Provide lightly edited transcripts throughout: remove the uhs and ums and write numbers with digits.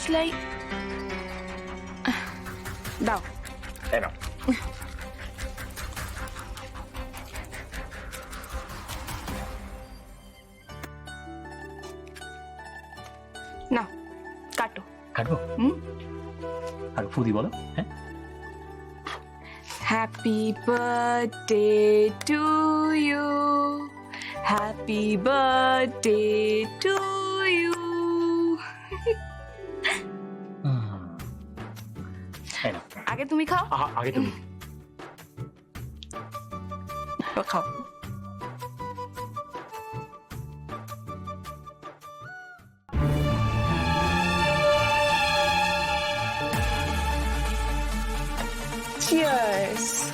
like দাও না কাটো কাটবো আর ফুদি বলো হ্যাঁ Happy birthday to you. Happy birthday to you. এই নাও। আগে তুমি খাও আগে তুমি খাও Cheers.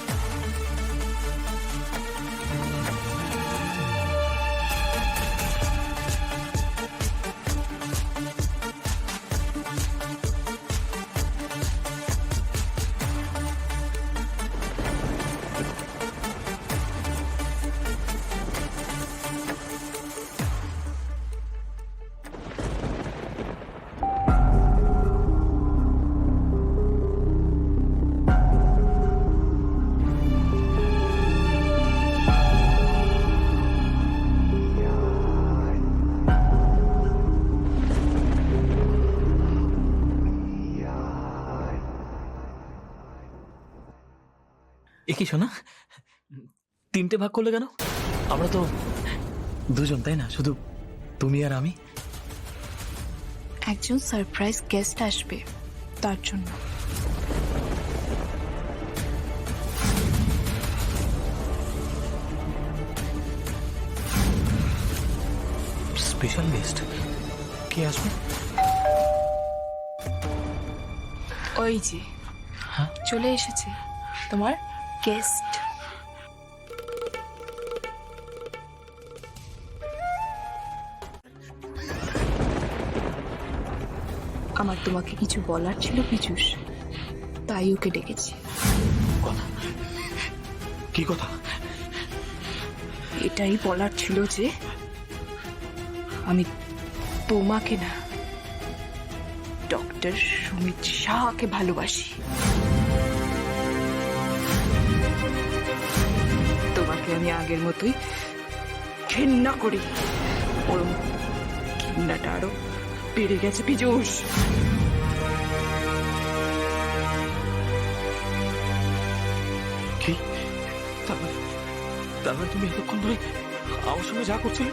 কি শোনা তিনটে ভাগ করলে কেন আমরা তো দুজন তাই না শুধু তুমি আর আমি একজন সারপ্রাইজ গেস্ট আসবে তার জন্য স্পেশাল গেস্ট কে আসবে ওই যে হ্যাঁ চলে এসেছে তোমার গেস্ট আমার তোমাকে কিছু বলার ছিল পীযূষ তাই ওকে ডেকেছি কথা কি কথা এটাই বলার ছিল যে আমি তোমাকে না ডক্টর সুমিত শাহকে ভালোবাসি তোমাকে আমি আগের মতোই ঘেন্না করি ওর ঘেন্নাটা আরো বেড়ে গেছে পীযূষ কি তার মানে তুমি এতক্ষণ ধরে আমার সঙ্গে যা করছিলে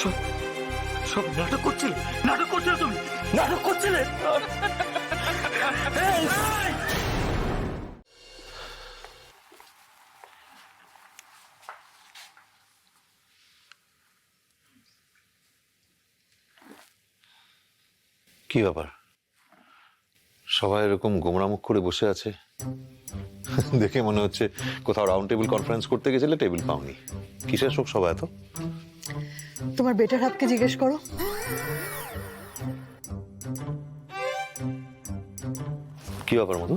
সব সব নাটক করছিলে তুমি নাটক করছিলে কি ব্যাপার সবাই এরকম গোমরা মুখ করে বসে আছে দেখে মনে হচ্ছে কোথাও রাউন্ড টেবিল কনফারেন্স করতে গেছিলে টেবিল পাওনি কিসের শোক সবাই এত তোমার বেটার হাতকে জিজ্ঞেস করো কি ব্যাপার মধু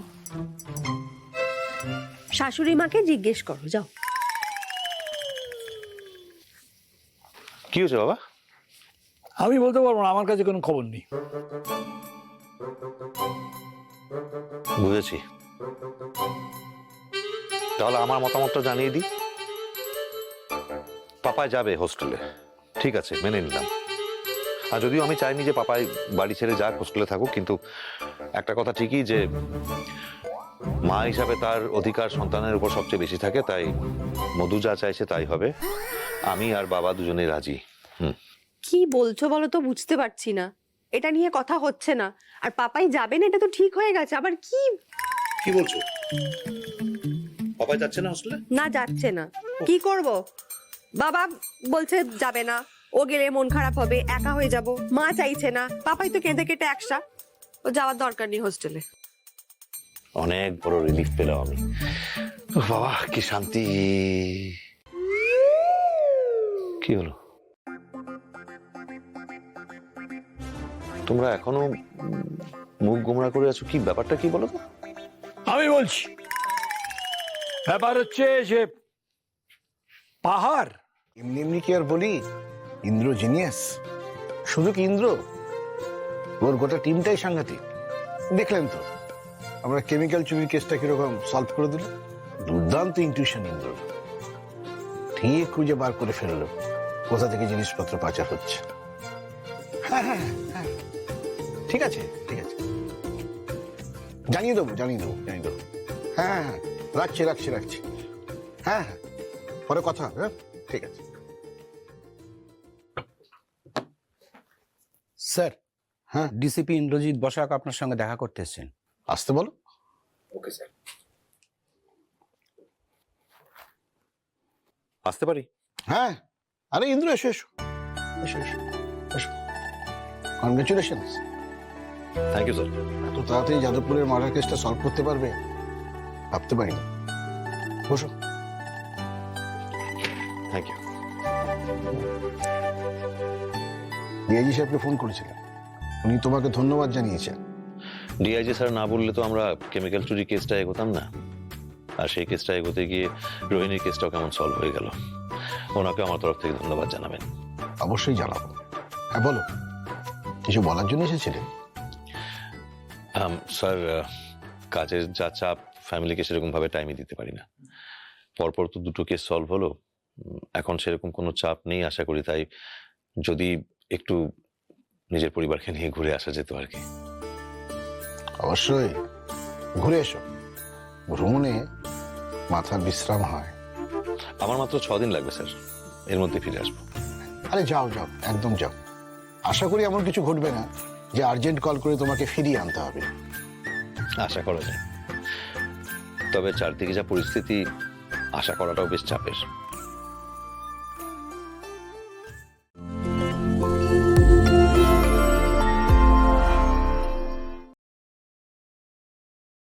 শাশুড়ি মাকে জিজ্ঞেস করো যাও কি হয়েছে বাবা আমি বলতে পারবো না আমার কাছে কোনো খবর নেই বুঝেছি তাহলে আমার মতামতটা জানিয়ে দিই পাপাই যাবে হোস্টেলে ঠিক আছে মেনে নিলাম আর যদিও আমি চাইনি যে পাপাই বাড়ি ছেড়ে যাক হোস্টেলে থাকুক কিন্তু একটা কথা ঠিকই যে মা হিসাবে তার অধিকার সন্তানের উপর সবচেয়ে বেশি থাকে তাই মধু যা চাইছে তাই হবে আমি আর বাবা দুজনেই রাজি কি বলছো বলো তো বুঝতে পারছি না এটা নিয়ে কথা হচ্ছে না আর পাপাই যাবেন এটা তো ঠিক হয়ে গেছে আবার কি কি বলছো পাপাই যাচ্ছে না হোস্টেলে না যাচ্ছে না কি করব বাবা বলছে যাবে না ও গেলে মন খারাপ হবে একা হয়ে যাব মা চাইছে না পাপাই তো কেঁদে কেটে একসা ও যাওয়ার দরকার নেই হোস্টেলে অনেক বড় রিলিফ পেলাম আমি বাবা কি শান্তি কি হলো তোমরা এখনো মুখ গোমরা করে আছো কি ব্যাপারটা কি বলো তো আমি বলছি ব্যাপার হচ্ছে যে পাহাড় এমনি এমনি কি আর বলি ইন্দ্র জিনিয়াস শুধু কি ইন্দ্র ওর গোটা টিমটাই সাংঘাতিক। দেখলেন তো আমরা কেমিক্যাল চুরির কেসটা কিরকম সলভ করে দিল। দুর্দান্ত ইনটিউশন ইন্দ্র, ঠিক খুঁজে বার করে ফেললো কোথা থেকে জিনিসপত্র পাচার হচ্ছে। হ্যাঁ হ্যাঁ হ্যাঁ, ঠিক আছে ঠিক আছে, জানিয়ে দেবো জানিয়ে দেবো জানিয়ে দেবো। হ্যাঁ হ্যাঁ, রাখছি রাখছি রাখছি। হ্যাঁ হ্যাঁ, পরে কথা হবে। হ্যাঁ ঠিক আছে স্যার, হ্যাঁ, ডিসিপি ইন্দ্রজিৎ বসাক আপনার সঙ্গে দেখা করতে এসেছেন। আসতে বলো। Okay sir. আসতে পারি? হ্যাঁ, আরে ইন্দ্র এসো এসো এসো এসো এসো। কনগ্রেচুলেশন। Thank you sir. এত তাড়াতাড়ি যাদবপুরের মার্ডার কেসটা সলভ করতে পারবে ভাবতে পারিনি। বসো। Thank you. ডিআইজি সাহেবকে ফোন করেছিলেন, উনি তোমাকে ধন্যবাদ জানিয়েছেন। ডিআইজি স্যার না বললে তো আমরা কেমিক্যাল চুরি কেসটা এগোতাম না, আর সেই কেসটা এগোতে গিয়ে রোহিণীর কেসটাও কেমন সলভ হয়ে গেল। ওনাকে আমার তরফ থেকে ধন্যবাদ জানাবেন। অবশ্যই জানাবো। হ্যাঁ বলো, কিছু বলার জন্য এসেছিলেন? স্যার, কাজের যা চাপ, ফ্যামিলিকে সেরকম ভাবে টাইমই দিতে পারি না। পরপর তো দুটো কেস সলভ হলো, এখন সেরকম কোনো চাপ নেই আশা করি। তাই যদি একটু নিজের পরিবারকে নিয়ে ঘুরে আসা যেত আর কি। অবশ্যই ঘুরে এসো, ভ্রমণে মাথার বিশ্রাম হয়। আমার মাত্র 6 দিন লাগবে স্যার, এর মধ্যে ফিরে আসবো। আরে যাও যাও, একদম যাও। আশা করি এমন কিছু ঘটবে না যে আর্জেন্ট কল করে তোমাকে ফিরিয়ে আনতে হবে। আশা করা যায়, তবে চারদিকে যা পরিস্থিতি, আশা করাটাও বেশ চাপের।